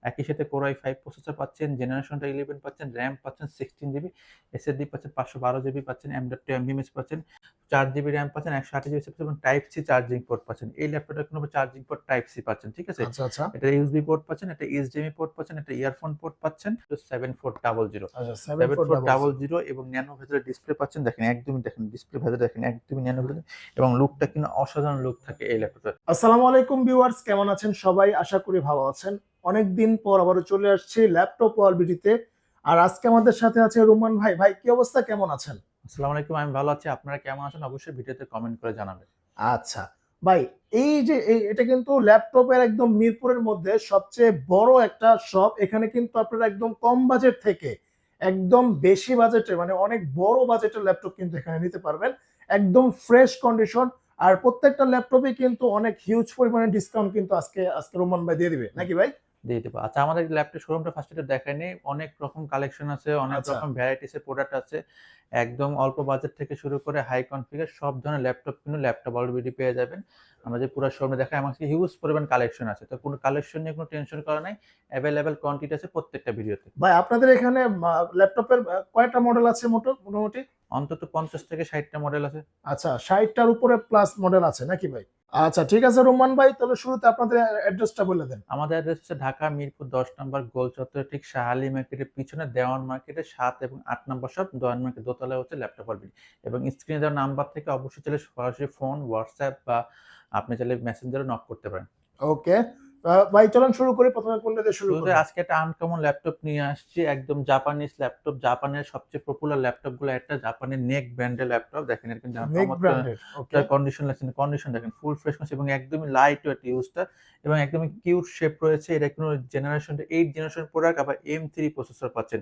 একই সাথে Core i5 processor পাচ্ছেন, জেনারেশনটা 11 পাচ্ছেন, র্যাম পাচ্ছেন 16 জিবি, এসএসডি পাচ্ছেন 512 জিবি পাচ্ছেন, M.2 এমবিএমএস পাচ্ছেন, 4 জিবি র্যাম পাচ্ছেন, 128 জিবি পাচ্ছেন এবং টাইপ সি চার্জিং পোর্ট পাচ্ছেন। এই ল্যাপটপটা কোনো চার্জিং পোর্ট টাইপ সি পাচ্ছেন, ঠিক আছে? আচ্ছা আচ্ছা এটা ইউএসবি পোর্ট পাচ্ছেন, একটা এইচডিএমআই পোর্ট পাচ্ছেন, একটা ইয়ারফোন পোর্ট পাচ্ছেন। 7400 আচ্ছা 7400 7400 এবং ন্যানো ভেতরে ডিসপ্লে পাচ্ছেন। দেখেন একদমই, দেখেন ডিসপ্লে ভেতরে দেখেন একদমই ন্যানো ভেতরে এবং লুকটা কিন্তু অসাধারণ লুক থাকে এই ল্যাপটপে। আসসালামু আলাইকুম ভিউয়ার্স, কেমন আছেন সবাই? আশা করি ভালো আছেন। অনেকদিন পর আবারও চলে আসছি ল্যাপটপ ওয়াল ভিডিওতে। আর আজকে আমাদের সাথে আছে রোমান ভাই। ভাই কি অবস্থা, কেমন আছেন? আসসালামু আলাইকুম, আমি ভালো আছি। আপনারা কেমন আছেন? অবশ্যই ভিডিওতে কমেন্ট করে জানাবেন। আচ্ছা ভাই, এই যে এটা কিন্তু ল্যাপটপের একদম মিরপুরের মধ্যে সবচেয়ে বড় একটা শপ। এখানে কিন্তু আপনারা একদম কম বাজেট থেকে একদম বেশি বাজেটে, মানে অনেক বড় বাজেটের ল্যাপটপ কিন্তু এখানে নিতে পারবেন, একদম ফ্রেশ কন্ডিশন। আর প্রত্যেকটা ল্যাপটপে কিন্তু অনেক হিউজ পরিমাণে ডিসকাউন্ট কিন্তু আজকে আজকে রোমান ভাই দিয়ে দিবে, নাকি ভাই? দিয়ে দেবো। আচ্ছা, আমাদের ল্যাপটপ শোরুমটা ফার্স্টে একটু দেখাই নিই। অনেক রকম কালেকশন আছে, অনেক আচ্ছা রকম ভ্যারাইটিসের প্রোডাক্ট আছে। একদম অল্প বাজেট থেকে শুরু করে হাই কনফিগার সব ধরনের ল্যাপটপ কিন্তু ল্যাপটপ অলরেডি পেয়ে যাবেন। আমরা যে পুরো শোরুমে দেখাই, আমার কাছে হিউজ পরিমাণ কালেকশন আছে। তো কোনো কালেকশন নিয়ে কোনো টেনশন করা নাই। অ্যাভেলেবল কোয়ান্টিটি আছে প্রত্যেকটা ভিডিওতে। ভাই, আপনাদের এখানে ল্যাপটপের কয়টা মডেল আছে মোটামুটি? অন্তত 50 থেকে 60 টা মডেল আছে। আচ্ছা, 60টার উপরে প্লাস মডেল আছে নাকি ভাই? আচ্ছা ঠিক আছে রোমান ভাই, তাহলে শুরুতে আপনাদের অ্যাড্রেসটা বলে দেন। আমাদের অ্যাড্রেস হচ্ছে ঢাকা মিরপুর 10 নম্বর গোল চত্বরে ঠিক শাহ আলী মার্কেটের পিছনে দেওয়ান মার্কেটের 7 এবং 8 নম্বর শপ। দেওয়ান মার্কেট দোতলায় হচ্ছে ল্যাপটপ অলরেডি। এবং স্ক্রিনে দেওয়া নাম্বার থেকে অবশ্যই চাইলে সরাসরি ফোন, হোয়াটসঅ্যাপ বা আপনি চাইলে মেসেঞ্জারে নক করতে পারেন। ওকে ভাই, চলুন শুরু করি। প্রথমে কোনটা দিয়ে শুরু শুরুতে করব? আজকে একটা আনকমন ল্যাপটপ নিয়ে আসছি, একদম জাপানিজ ল্যাপটপ। জাপানের সবচেয়ে পপুলার ল্যাপটপ গুলো একটা, জাপানের নেক ব্র্যান্ডের ল্যাপটপ। দেখেন এর কিন্তু নেক চমৎকার ব্র্যান্ডের, ওকে। কন্ডিশন লাগছে, কন্ডিশন দেখেন ফুল ফ্রেশ এবং একদমই লাইট ওয়েট ইউজটা এবং একদমই কিউট শেপ রয়েছে। এটা কিন্তু জেনারেশন 8 জেনারেশন প্রোডাক্ট, আবার M3 প্রসেসর পাচ্ছেন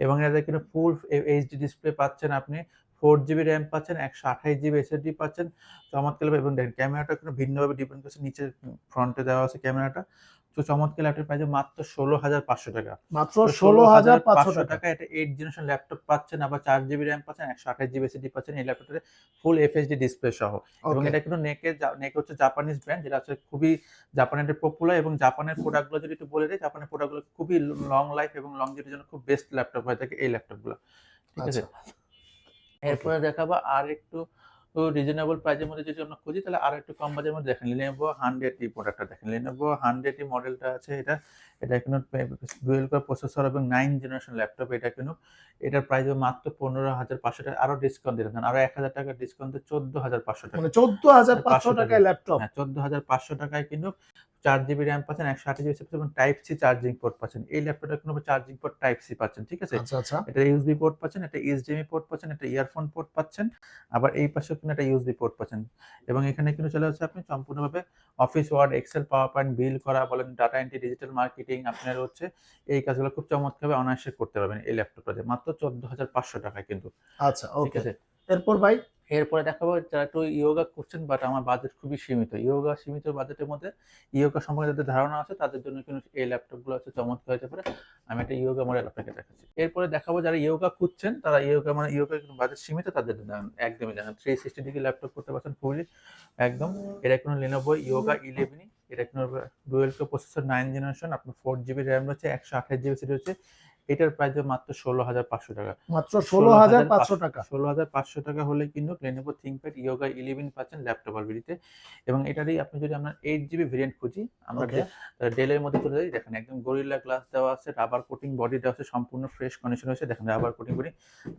এবং এটাতে কিন্তু ফুল এইচডি ডিসপ্লে পাচ্ছেন আপনি। 4 জিবি র্যাম পাচ্ছেন, 128 জিবি এসএসডি পাচ্ছেন। চমৎকার এবং দেখেন ক্যামেরাটা কিন্তু ভিন্নভাবে ডিপেন্ড করছে, নিচে ফ্রন্টে দেওয়া আছে ক্যামেরাটা। তো চমৎকার ল্যাপটপ প্রাইস মাত্র 16,500 টাকা। মাত্র তো 16,500 16,500 টাকা। টাকা এটা 8 জেনারেশন ল্যাপটপ পাচ্ছেন, আবার 4 জিবি র্যাম পাচ্ছেন, 128 জিবি এসএসডি পাচ্ছেন। এই ল্যাপটপটাতে ফুল এফএইচডি ডিসপ্লে সহ এবং ওকে এটা কিন্তু নেক হচ্ছে জাপানিজ ব্র্যান্ড, যেটা হচ্ছে খুবই জাপানের পপুলার। এবং জাপানের প্রোডাক্টগুলো যদি একটু বলে দিই, জাপানের প্রোডাক্টগুলো খুবই লং লাইফ এবং লংজিভিটির জন্য খুব বেস্ট ল্যাপটপ হয়ে থাকে এই ল্যাপটপগুলো, ঠিক আছে? আচ্ছা ওকে। এরপরে দেখাবো আর একটু রিজনেবল প্রাইসের মধ্যে যদি আমরা খুঁজি, তাহলে আরো একটু কম বাজেটের মধ্যে দেখেন Lenovo 100E প্রোডাক্টটা দেখেন। Lenovo 100E মডেলটা আছে এটা। এটা কিন্তু ডুয়াল কোর প্রসেসর এবং 9 জেনারেশন ল্যাপটপ। এটা কিন্তু এটার প্রাইস মাত্র 15,500 টাকা। আরো ডিসকাউন্ট দিলাম, আরো 1,000 টাকা ডিসকাউন্ট দিয়ে 14,500 টাকা। মানে 14,500 500 টাকা, টাকায় ল্যাপটপ? হ্যাঁ 14,500 টাকায় কিন্তু 4 জিবি র্যাম পাচ্ছেন, 128 জিবি এবং টাইপ সি চার্জিং পোর্ট পাচ্ছেন। এই ল্যাপটপটা কিন্তু চার্জিং পোর্ট টাইপ সি পাচ্ছেন, ঠিক আছে? আচ্ছা আচ্ছা এটা ইউএসবি পোর্ট পাচ্ছেন, একটা এইচডিএমআই পোর্ট পাচ্ছেন, একটা ইয়ারফোন পোর্ট পাচ্ছেন। আবার এই পাশেও কিন্তু একটা ইউএসবি পোর্ট পাচ্ছেন এবং এখানে কিন্তু চলে যাচ্ছে আপনি সম্পূর্ণভাবে Office Word, Excel, PowerPoint বিল করা বলেন, ডাটা এন্ট্রি, ডিজিটাল মার্কেটিং, আপনার হচ্ছে এই কাজগুলো খুব চমৎকারভাবে অনায়াসে করতে পারবেন এই ল্যাপটপটাতে মাত্র 14,500 টাকায় কিন্তু, আচ্ছা ঠিক ওকে। আছে? এরপর ভাই? এরপরে দেখাবো যারা একটু ইয়োগা করছেন বাট আমার বাজেট খুবই সীমিত। ইয়োগা সীমিত বাজেটের মধ্যে ইয়োগা সম্পর্কে যাদের ধারণা আছে তাদের জন্য কিন্তু এই ল্যাপটপগুলো হচ্ছে চমৎকার হতে পারে। আমি একটা ইয়োগা মডেল আপনাকে দেখাচ্ছি। এরপরে দেখাবো যারা ইয়োগা খুঁজছেন, তারা ইয়োগা কিন্তু বাজেট সীমিত তাদের জন্য একদমই দেখেন 360 ডিগ্রি ল্যাপটপ করতে পারছেন ফুললি একদম। এটা কিন্তু Lenovo Yoga 11, এটা কিন্তু ডুয়াল কোর প্রসেসর 9 জেনারেশন, আপনার 4 জিবি র্যাম রয়েছে, 128 জিবি এসএসডি রয়েছে। এটার প্রাইস মাত্র 16,500 টাকা। মাত্র 16,500 টাকা? 16,500 টাকা হলে কিন্তু Lenovo ThinkPad Yoga 11 পাচ্ছেন ল্যাপটপ অলরেডিতে। এবং এটারই আপনি যদি আমরা 8 জিবি ভেরিয়েন্ট খুঁজি, আমরা ওকে। ডেলের মধ্যে চলে যাই। দেখেন একদম গরিলা গ্লাস দেওয়া আছে, রাবার কোটিং বডি দেওয়া আছে, সম্পূর্ণ ফ্রেশ কন্ডিশন হয়েছে। দেখেন রাবার কোটিং বডি,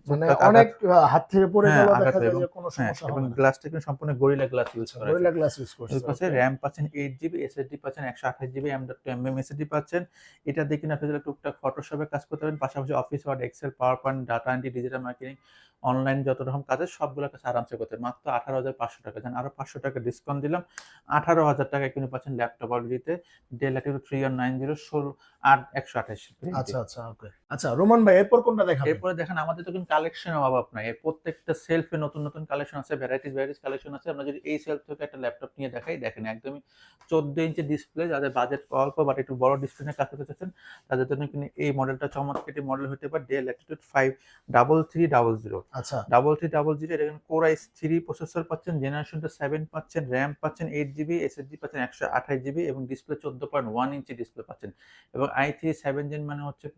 মানে টুকটাক অনেক আঘাত, হাত থেকে পড়ে হ্যাঁ, গেল, আঘাত দেখা হয় যায় এবং যে কোনো হ্যাঁ, সমস্যা এবং হবে না। গ্লাসটা কিন্তু সম্পূর্ণ গরিলা গ্লাস ইউজ আচ্ছা, করা হয়েছে। গরিলা গ্লাস ইউজ করছে, এর পাশে ওকে। র‍্যাম পাচ্ছেন 8 জিবি, এসএসডি পাচ্ছেন 128 জিবি, M.2 এমএম এসএসডি পাচ্ছেন। এটা দিয়ে কিনা আপনি যারা টুকটাক ফটোশপে কাজ করতে পারেন, পাশাপাশি Office Word, Excel, PowerPoint, data entry, digital marketing, online যত রকম কাজ আছে সবগুলো কাজ আরামসে করতে পারেন। মাত্র 18,500 টাকা। জান আরো 500 টাকা ডিসকাউন্ট দিলাম। 18,000 টাকায় কিন্তু পাচ্ছেন ল্যাপটপ অলরেডিতে ডেল ল্যাটিটিউড 3190 128 ভেরিয়েন্টে। আচ্ছা আচ্ছা ওকে। আচ্ছা রোমান ভাই, এরপর কোনটা দেখাবেন? এরপরে দেখেন আমাদের তো কিন্তু কালেকশনের অভাব নাই। এর প্রত্যেকটা সেলফে নতুন, নতুন কালেকশন আছে, ভ্যারাইটিস কালেকশন আছে। আমরা যদি এই সেলফ থেকে একটা ল্যাপটপ নিয়ে দেখাই, দেখেন একদমই 14 ইঞ্চি ডিসপ্লে, যাদের বাজেট অল্প বাট একটু বড় ডিসপ্লে নিয়ে কাজ করতে চাচ্ছেন, তাদের জন্য কিন্তু এই মডেলটা চমৎকার একটি মডেল হতে পারে ডেল ল্যাটিটিউড 53300 আচ্ছা 3300। এটা কিন্তু কোর i3 প্রসেসর পাচ্ছেন, জেনারেশনটা 7 পাচ্ছেন, র্যাম পাচ্ছেন 8 GB, এসএসডি পাচ্ছেন 128 GB এবং ডিসপ্লে 14.1 ইঞ্চি ডিসপ্লে পাচ্ছেন। এবং i3 7 জেন মানে হচ্ছে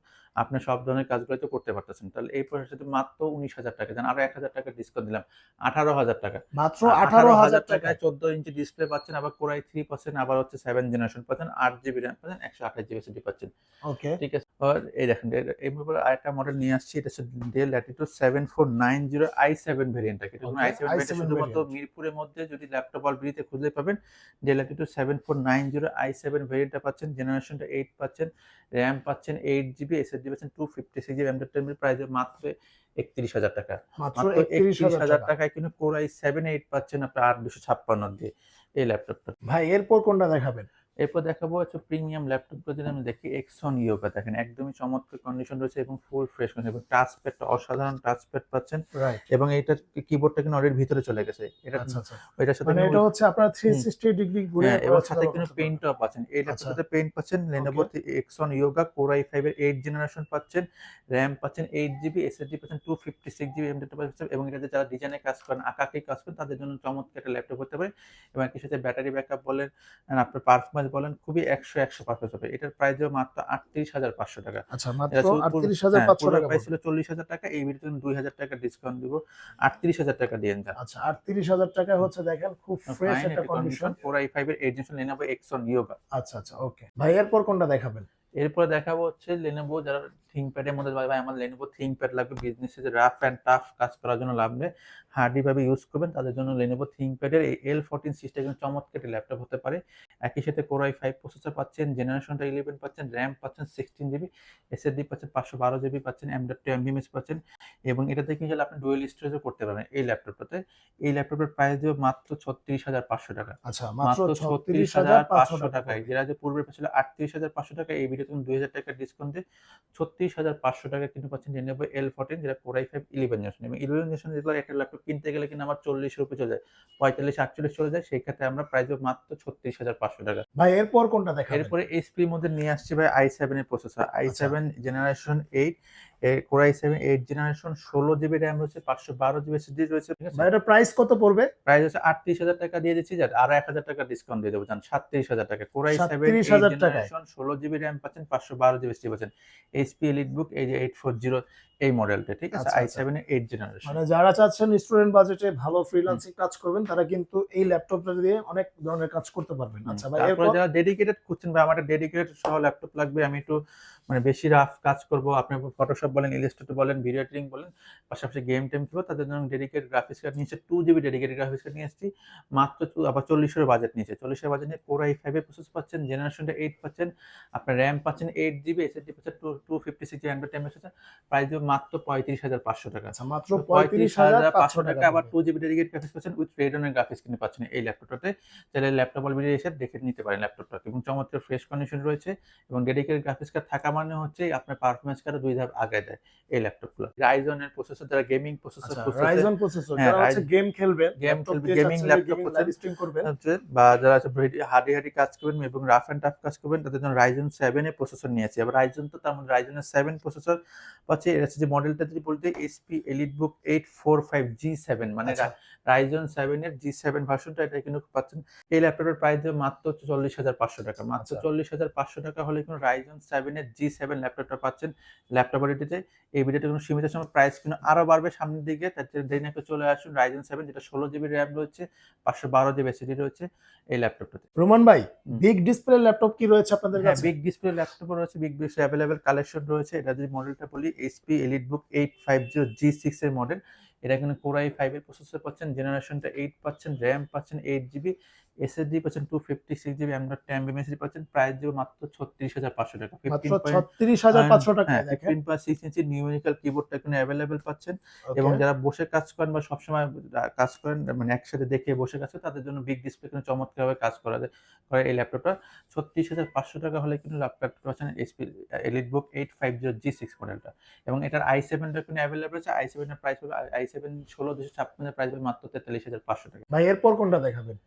আপনি সব ধরনের কাজগুলো তো করতে পারতেছেন। তাহলে এই প্রসেসরটি মাত্র 19,000 টাকা দেন, আরো 1,000 টাকা ডিসকাউন্ট দিলাম, 18,000 টাকা। মাত্র 18,000 18,000 টাকায় টাকায় 14 ইঞ্চি ডিসপ্লে পাচ্ছেন, আবার কোর i3 পাচ্ছেন, আবার হচ্ছে 7 জেনারেশন পাচ্ছেন, 8 GB র্যাম পাচ্ছেন, 128 GB এসএসডি পাচ্ছেন। ওকে ঠিক আছে। আর এই দেখেন এই ব্যাপারে আরেকটা মডেল নিয়ে আসছি, এটা হচ্ছে ডেল ল্যাটিটিউড 7490 i7 ভেরিয়েন্টটা। এটা Okay, i7 ভেরিয়েন্টটা i7 শুধুমাত্র variant। মিরপুরের মধ্যে যদি ল্যাপটপ অলবিডিতে খুঁজলে পাবেন। ডেল ল্যাটিটিউড 7490 i7 ভেরিয়েন্টটা পাচ্ছেন, জেনারেশনটা 8 পাচ্ছেন, র্যাম পাচ্ছেন 8 GB, এসএসডি পাচ্ছেন 256 GB, M.2 প্রাইস মাত্র 31,000 টাকা। মাত্র মাত্র 31,000 31,000 টাকা। টাকায় কিন্তু কোর i7 8 পাচ্ছেন আপনার 8256 দিয়ে এই ল্যাপটপটা। ভাই এরপর কোনটা দেখাবেন? এরপর দেখাবো হচ্ছে প্রিমিয়াম ল্যাপটপগুলো যদি আমি দেখি, এক্সন ইয়োগা দেখেন একদমই চমৎকার কন্ডিশন রয়েছে এবং ফুল ফ্রেশ কন্ডিশন, এবং টাচপ্যাডটা অসাধারণ টাচপ্যাড পাচ্ছেন, রাইট এবং এইটার কিবোর্ডটা কিন্তু অলরেডি ভিতরে চলে গেছে। এটা আচ্ছা আচ্ছা এটার সাথে মানে কিন্তু এটা হচ্ছে আপনার 360 ডিগ্রি ঘুরে হ্যাঁ, এবং পড়াশোনা সাথে কিন্তু করতে পারবেন। পেইন্টও পাচ্ছেন। এই আচ্ছা ল্যাপটপটাতে পেইন্ট পাচ্ছেন, Lenovo Exon Yoga Core i5 এর 8 জেনারেশন পাচ্ছেন, RAM পাচ্ছেন 8 GB, SSD পাচ্ছেন 256 GB, M.2 পাচ্ছেন, এবং এটাতে যারা ডিজাইনে কাজ করেন, আঁকাআঁকি কাজ করেন, তাদের জন্য চমৎকার একটা ল্যাপটপ হতে পারে। এবং একই সাথে ব্যাটারি ব্যাকআপ বলেন আর আপনার পারফরম্যান্স বলেন খুবই 100 পারফরম্যান্স হবে। এটার প্রাইস হবে মাত্র 38,500 টাকা। আচ্ছা মাত্র এটা ছিল হ্যাঁ, 38,500 পূর্বের টাকা প্রাইস পড়বে। ছিল 40,000 টাকা। এই ভিডিওতে 2,000 টাকা ডিসকাউন্ট দিব, 38,000 টাকা দিয়েন যান। আচ্ছা 38,000 টাকায় হচ্ছে দেখেন খুব ফ্রেশ ফাইন একটা একটা কন্ডিশন। কন্ডিশন Core i5 এর 8 জেনারেশন Lenovo Exon Yoga। আচ্ছা আচ্ছা ওকে ভাই এরপর কোনটা দেখাবেন? এরপরে দেখাবো হচ্ছে লেনোভো, যারা থিংকপ্যাড এর মধ্যে ভাই আমার লেনোভো থিংকপ্যাড লাগবে, বিজনেসে যে রাফ অ্যান্ড টাফ কাজ করার জন্য লাগবে, হার্ডি ভাবে ইউজ করবেন, তাদের জন্য লেনোভো থিংকপ্যাডের এই L14 সিরিজটা কিন্তু চমৎকার একটি ল্যাপটপ হতে পারে। একই সাথে কোর i5 প্রসেসর পাচ্ছেন, জেনারেশনটা 11 পাচ্ছেন, র্যাম পাচ্ছেন 16 GB, এসএসডি পাচ্ছেন 512 GB পাচ্ছেন, M.2 MBMS পাচ্ছেন, এবং এটাতে কিন্তু আপনি ডুয়েল স্টোরেজও করতে পারবেন এই ল্যাপটপটাতে। এই ল্যাপটপের প্রাইস দেব মাত্র 36,500 টাকা। আচ্ছা মাত্র মাত্র 36,500 36,500 টাকা টাকায়, পড়বে। যেটা যে পূর্বের ছিল 38,500 টাকা, এই ভিডিওতে 2,000 টাকা ডিসকাউন্ট দিয়ে 36,500 টাকা কিন্তু পাচ্ছেন Lenovo L14, যেটা Core i5 11 জেনারেশন। এবং 11 জেনারেশন যেগুলো একটা ল্যাপটপ কিনতে গেলে কিন্তু আমার 40 এর উপরে চলে যায়, 45-48 চলে যায়, সেই ক্ষেত্রে আমরা প্রাইস দেব মাত্র 36,500 টাকা। ভাই এরপর কোনটা দেখাবেন? এরপরে HP এর মধ্যে নিয়ে আসছি ভাই i7 এর processor, i7 generation 8, Core i7 8 generation, 16 GB RAM রয়েছে, 512 GB এসএসডি রয়েছে, ঠিক আছে। ভাই এটা প্রাইস কত পড়বে? প্রাইস হচ্ছে 38,000 টাকা দিয়ে দিচ্ছি, যার আরো 1,000 টাকা ডিসকাউন্ট দিয়ে দেবো, জান 37,000 টাকা। Core i7 37,000 8 টাকায়। জেনারেশন, 16 GB র্যাম পাচ্ছেন, 512 GB এসএসডি পাচ্ছেন। HP EliteBook এই যে 840 এই মডেলটা, ঠিক আছে, আচ্ছা, আচ্ছা। i7 এর 8 জেনারেশন। মানে যারা চাচ্ছেন স্টুডেন্ট বাজেটে ভালো ফ্রিল্যান্সিং কাজ করবেন তারা কিন্তু এই ল্যাপটপটা দিয়ে অনেক ধরনের কাজ করতে পারবেন। আচ্ছা ভাই তারপরে এরপর যারা ডেডিকেটেড খুঁজছেন ভাই, আমার একটা ডেডিকেটেড সহ ল্যাপটপ লাগবে, আমি একটু মানে বেশি রাফ কাজ করব, আপনি ফটোশপ বলেন, ইলাস্ট্রেটর বলেন, ভিডিও এডিটিং বলেন, পাশাপাশি গেম টেম খেলবো, তাদের জন্য ডেডিকেটেড গ্রাফিক্স কার্ড নিয়েছে, 2 GB ডেডিকেটেড গ্রাফিক্স কার্ড নিয়ে এসেছি, মাত্র আবার 40 এর বাজেট নিয়েছে। 40 এর বাজেট নিয়ে Core i5 এর প্রসেসর পাচ্ছেন, জেনারেশনটা 8 পাচ্ছেন, আপনার র্যাম পাচ্ছেন 8 GB, এসএসডি পাচ্ছেন 256 GB, M.2 পাচ্ছেন, প্রাইস দেব মাত্র 35,500 টাকা। আচ্ছা মাত্র 35,500 35,500 টাকা, টাকা আবার পড়বে। 2 GB ডেডিকেটেড গ্রাফিক্স পাচ্ছেন, উইথ রেডনের গ্রাফিক্স কিন্তু পাচ্ছেন এই ল্যাপটপটাতে। চাইলে ল্যাপটপ অলরেডি এসে দেখে নিতে পারেন ল্যাপটপটা, এবং চমৎকার ফ্রেশ কন্ডিশন রয়েছে, এবং ডেডিকেটেড গ্রাফিক্স কার্ড থাকা মানে হচ্ছে আপনার পারফরম্যান্স কার্ড 2 ধাপ আগে দেয় এই ল্যাপটপগুলো। রাইজন এর প্রসেসর, যারা গেমিং প্রসেসর আচ্ছা খুঁজতেছে, রাইজন প্রসেসর হ্যাঁ, যারা হচ্ছে গেম খেলবেন, গেম ল্যাপটপ খেলবে, দিয়ে গেমিং চাচ্ছেন ল্যাপটপ গেমিং করছেন লাইভ স্ট্রিম করবেন। হচ্ছে, বা যারা হার্ডি কাজ করবেন এবং রাফ অ্যান্ড টাফ কাজ করবেন, তাদের জন্য রাইজন 7 এর প্রসেসর নিয়েছি। আবার রাইজন তো তার মধ্যে রাইজনের 7 প্রসেসর পাচ্ছে। এর হচ্ছে যে মডেলটা যদি বলতে HP EliteBook 845 G7, মানে আচ্ছা রাইজন 7 এর G7 ভার্সনটা, এটা কিন্তু পাচ্ছেন। এই ল্যাপটপের প্রাইস দেবে মাত্র 40,500 টাকা। মাত্র আচ্ছা 40,500 টাকা হলে কিন্তু রাইজন 7 এর G7 ল্যাপটপটা পাচ্ছেন ল্যাপটপ এডিটিতে। এই ভিডিওটা কোনো সীমিত সময়, প্রাইস কিন্তু আরো বাড়বে সামনের দিকে, তার জন্য দেরি না করে চলে আসুন রাইজন 7, যেটা 16 GB র্যাম রয়েছে, 512 GB এসএসডি রয়েছে এই ল্যাপটপটাতে। রোমান ভাই হুম। বিগ ডিসপ্লে ল্যাপটপ কি রয়েছে আপনাদের হ্যাঁ, কাছে? বিগ ডিসপ্লে ল্যাপটপ রয়েছে, বিগ ডিসপ্লে অ্যাভেলেবল কালেকশন রয়েছে। এটা যদি মডেলটা বলি, HP EliteBook 850 G6 এর মডেল। এটা কিন্তু Core i5 এর প্রসেসর পাচ্ছেন, জেনারেশনটা 8 পাচ্ছেন, র্যাম পাচ্ছেন 8 GB, এসএসডি পাচ্ছেন 256 GB, M.2 MBMS পাচ্ছেন। প্রাইস দেব মাত্র 36,500 টাকা। মাত্র 15 36,500 টাকায় হ্যাঁ, দেখেন। 15.6 ইঞ্চি নিউমেরিক্যাল কিবোর্ডটা এখানে অ্যাভেলেবল পাচ্ছেন। ওকে এবং যারা বসে কাজ করেন বা সবসময় কাজ করেন, মানে একসাথে দেখে বসে কাজ করেন, তাদের জন্য বিগ ডিসপ্লে কিন্তু চমৎকারভাবে কাজ করা যায় করে এই ল্যাপটপটা। 36,500 টাকা হলে কিন্তু ল্যাপটপটা পাচ্ছেন HP EliteBook 850 G6 মডেলটা। এবং এটার i7 টা কিন্তু অ্যাভেলেবল আছে। i7 এর প্রাইস হবে i7 16256 এর প্রাইস হবে মাত্র 43,500 টাকা। ভাই এরপর কোনটা দেখাবেন?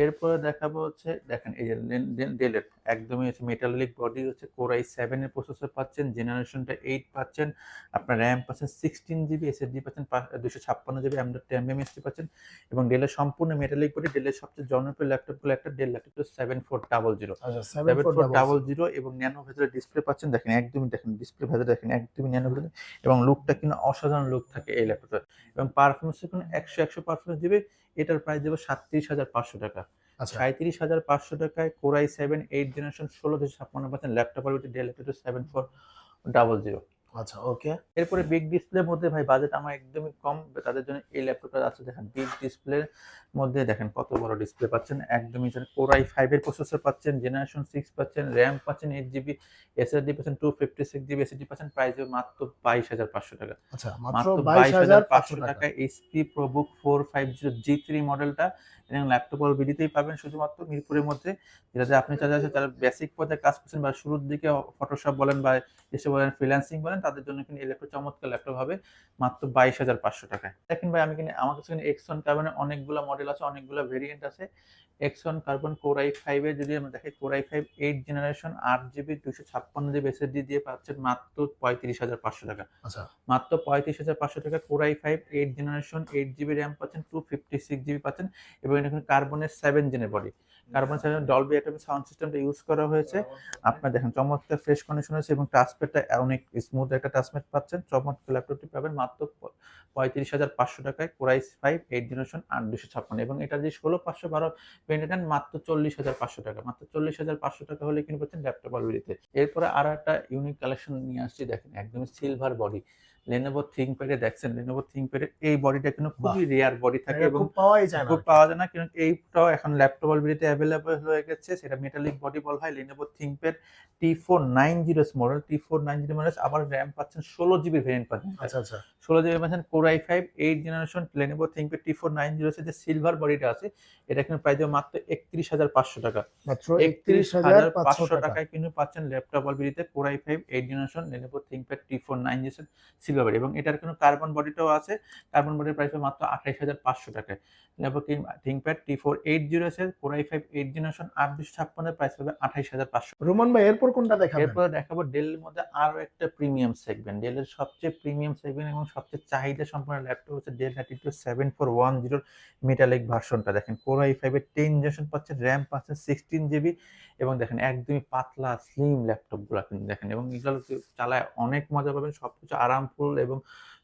এরপরে দেখাবো হচ্ছে দেখেন এই যে ডেলের একদমই হচ্ছে মেটালিক বডি হচ্ছে কোর i7 এর প্রসেসর পাচ্ছেন, জেনারেশনটা 8 পাচ্ছেন, আপনার র্যাম পাচ্ছেন 16 জিবি, এসএসডি পাচ্ছেন 256 জিবি, M.2 এমএমএসডি পাচ্ছেন এবং ডেলের সম্পূর্ণ মেটালিক বডি। ডেলের সবচেয়ে জনপ্রিয় ল্যাপটপগুলো একটা ডেল ল্যাপটপ 7400, আচ্ছা 7400 এবং ন্যানো ভেতরে ডিসপ্লে পাচ্ছেন। দেখেন একদমই দেখেন ডিসপ্লে ভেতরে দেখেন একদমই ন্যানো ভেতরে এবং লুকটা কিন্তু অসাধারণ লুক থাকে এই ল্যাপটপে এবং পারফরমেন্সের কোনো 100 পারফরমেন্স দিবে। এটার প্রাইস দেবো 37,500 টাকা। আচ্ছা 37,500 টাকায় কোর i7 8 জেনারেশন 16 পাচ্ছেন ল্যাপটপ আর ডেল ল্যাপটপ 7400। আচ্ছা ওকে এরপরে বিগ ডিসপ্লের মধ্যে ভাই বাজেট আমার একদমই কম, তাদের জন্য এই ল্যাপটপটা আছে। দেখেন বিগ ডিসপ্লের মধ্যে দেখেন কত বড় ডিসপ্লে পাচ্ছেন, একদমই কোর i5 এর প্রসেসর পাচ্ছেন, জেনারেশন 6 পাচ্ছেন, র্যাম পাচ্ছেন 8 জিবি, এসএসডি পাচ্ছেন 256 জিবি, এসএসডি পাচ্ছেন প্রাইস মাত্র 22,500 টাকা। আচ্ছা মাত্র মাত্র 22,500 টাকা। টাকায় এইচপি প্রোবুক 450 G3 মডেলটা এবং ল্যাপটপ অল বিডিতেই পাবেন শুধুমাত্র মিরপুরের মধ্যে। যেটাতে আপনি যারা বেসিক পর্যায়ে কাজ করছেন বা শুরুর দিকে ফটোশপ বলেন বা এসে বলেন ফ্রিল্যান্সিং বলেন, তাদের জন্য কিন্তু এই ল্যাপটপ চমৎকার ল্যাপটপ হবে মাত্র 22,500 টাকায়। দেখেন ভাই আমি কিন্তু আমার কাছে কিন্তু এক্সন কার্বনের অনেকগুলো মডেল আছে, অনেকগুলো ভেরিয়েন্ট আছে। এক্সন কার্বন কোর i5 এ যদি আমরা দেখি core i5 8 generation 8 GB 256 GB SSD দিয়ে পাচ্ছেন মাত্র 35,500 টাকা। আচ্ছা মাত্র 35,500 টাকা core i5 8 generation 8 GB RAM পাচ্ছেন, 256 জিবি পাচ্ছেন এবং এটা কিন্তু কার্বনের 7 জেনের body. Carbon 7 Dolby Atmos sound সিস্টেমটা ইউজ করা হয়েছে। আপনার দেখেন চমৎকার ফ্রেশ কন্ডিশন আছে এবং টাচপ্যাডটা অনেক স্মুথ একটা টাচপ্যাড পাচ্ছেন। চমৎকার ল্যাপটপটি পাবেন মাত্র 35,500 টাকায় কোর i5 8 জেনারেশন 8 256 এবং এটা যে 16512 ভেরিয়েন্ট মাত্র 40,500 টাকা। মাত্র 40,500 টাকা হলে কিন্তু পাচ্ছেন ল্যাপটপ অলরেডিতে। এরপরে আরো একটা ইউনিক কালেকশন নিয়ে আসছি, দেখেন একদমই সিলভার বডি Lenovo ThinkPad এ দেখছেন Lenovo ThinkPad এর এই বডিটা কিন্তু খুবই রেয়ার বডি থাকে এটা এবং খুব পাওয়াই যায় না। খুব পাওয়া যায় না, কিন্তু এইটাও এখন ল্যাপটপ অলরেডিতে অ্যাভেলেবল হয়ে গেছে। সেটা মেটালিক বডি বলা হয় Lenovo ThinkPad T490 model. T490 model আবার র্যাম পাচ্ছেন 16 জিবি ভেরিয়েন্ট পাচ্ছেন। আচ্ছা আচ্ছা 16 জিবি পাচ্ছেন core i5 8 generation Lenovo ThinkPad T490 এর যে সিলভার বডিটা আছে এটা কিন্তু প্রাইস মাত্র 31,500 টাকা। মাত্র 31,500 31,500 টাকা। টাকায় কিন্তু পাচ্ছেন ল্যাপটপ অলরেডিতে core i5 8 generation Lenovo ThinkPad T490 silver body এবং এটার কিন্তু কার্বন বডিটাও আছে। কার্বন বডির প্রাইস মাত্র 28,500 টাকায়। Lenovo ThinkPad T480 আছে কোর i5 8 জেনারেশন 8 256 এর প্রাইস হবে 28,500। রোমান ভাই এরপর কোনটা দেখাবেন? এরপরে দেখাবো ডেলের মধ্যে আরো একটা প্রিমিয়াম সেগমেন্ট, ডেলের সবচেয়ে প্রিমিয়াম সেগমেন্ট এবং সবচেয়ে চাহিদা সম্পন্ন ল্যাপটপ হচ্ছে ডেল ল্যাটিটিউড 7410 মেটালিক ভার্সনটা। দেখেন কোর i5 এর 10 জেনারেশন পাচ্ছেন, র্যাম পাচ্ছেন 16 জিবি এবং দেখেন একদমই পাতলা স্লিম ল্যাপটপগুলো কিন্তু দেখেন এবং এগুলো চালায় অনেক মজা পাবেন, সবকিছু আরামফুল এবং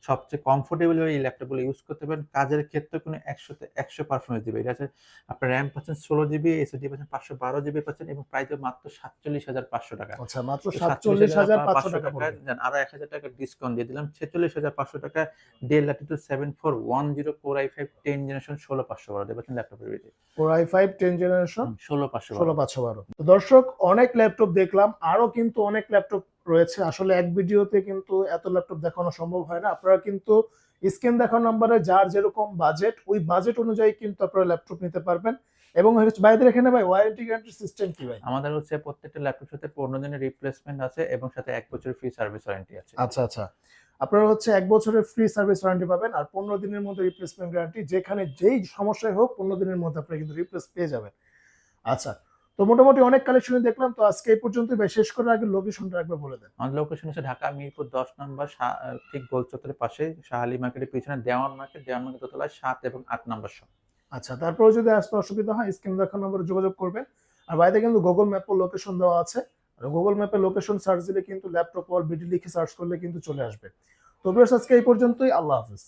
সবচেয়ে কমফোর্টেবল ভাবে এই ল্যাপটপগুলো ইউজ করতে পারেন। কাজের ক্ষেত্রে কোনো 100তে 100 পারফরমেন্স দিবে। এটা আছে আপনার র্যাম পাচ্ছেন 16 জিবি, এসএসডি পাচ্ছেন 512 জিবি পাচ্ছেন এবং প্রাইস মাত্র 47,500 টাকা। আচ্ছা মাত্র 47,500 টাকা পড়বে। আরো 1,000 টাকা ডিসকাউন্ট দিয়ে দিলাম, 46,500 টাকা del Latitude 7410 core i5 10 generation 16512 দিয়ে পাচ্ছেন ল্যাপটপের ভিতরে। Core i5 10 generation 16512। 16512। তো দর্শক অনেক ল্যাপটপ দেখলাম, আরো কিন্তু অনেক ল্যাপটপ রয়েছে। আসলে এক ভিডিওতে কিন্তু এত ল্যাপটপ দেখানো সম্ভব হয় না। আপনারা কিন্তু স্ক্রিন দেখানো নম্বরে যার যেরকম বাজেট ওই বাজেট অনুযায়ী কিন্তু আপনারা ল্যাপটপ নিতে পারবেন। এবং হচ্ছে ভাইদের এখানে ভাই ওয়ারেন্টি গ্যারান্টি সিস্টেম কি ভাই? আমাদের হচ্ছে প্রত্যেকটা ল্যাপটপের সাথে 15 দিনের রিপ্লেসমেন্ট আছে এবং সাথে 1 বছরের ফ্রি সার্ভিস ওয়ারেন্টি আছে। আচ্ছা আচ্ছা আপনারা হচ্ছে 1 বছরের ফ্রি সার্ভিস ওয়ারেন্টি পাবেন আর 15 দিনের মধ্যে রিপ্লেসমেন্ট গ্যারান্টি। যেখানে যেই সমস্যাই হোক 15 দিনের মধ্যে আপনারা কিন্তু রিপ্লেস পেয়ে যাবেন। আচ্ছা তো মোটামুটি অনেক কালেকশন দেখলাম, তো আজকে এই পর্যন্তই ভাই। শেষ করার আগে লোকেশনটা একবার বলে দেন। আমাদের লোকেশন হচ্ছে ঢাকা মিরপুর 10 নম্বর ঠিক গোল চত্বরের পাশে শাহালি মার্কেটের পিছনে দেওয়ান মার্কেট দোতলায় 7 এবং 8 নম্বর শপ। আচ্ছা তারপরে যদি আসতে অসুবিধা হয় স্ক্রিন দেখানো নম্বরে যোগাযোগ করবেন। আর বাইরে কিন্তু গুগল ম্যাপে লোকেশন দেওয়া আছে, আর গুগল ম্যাপে লোকেশন সার্চ দিলে কিন্তু ল্যাপটপ অল বিডি লিখে সার্চ করলে কিন্তু চলে আসবে। তো ভিউয়ার্স আজকে এই পর্যন্তই, আল্লাহ হাফেজ।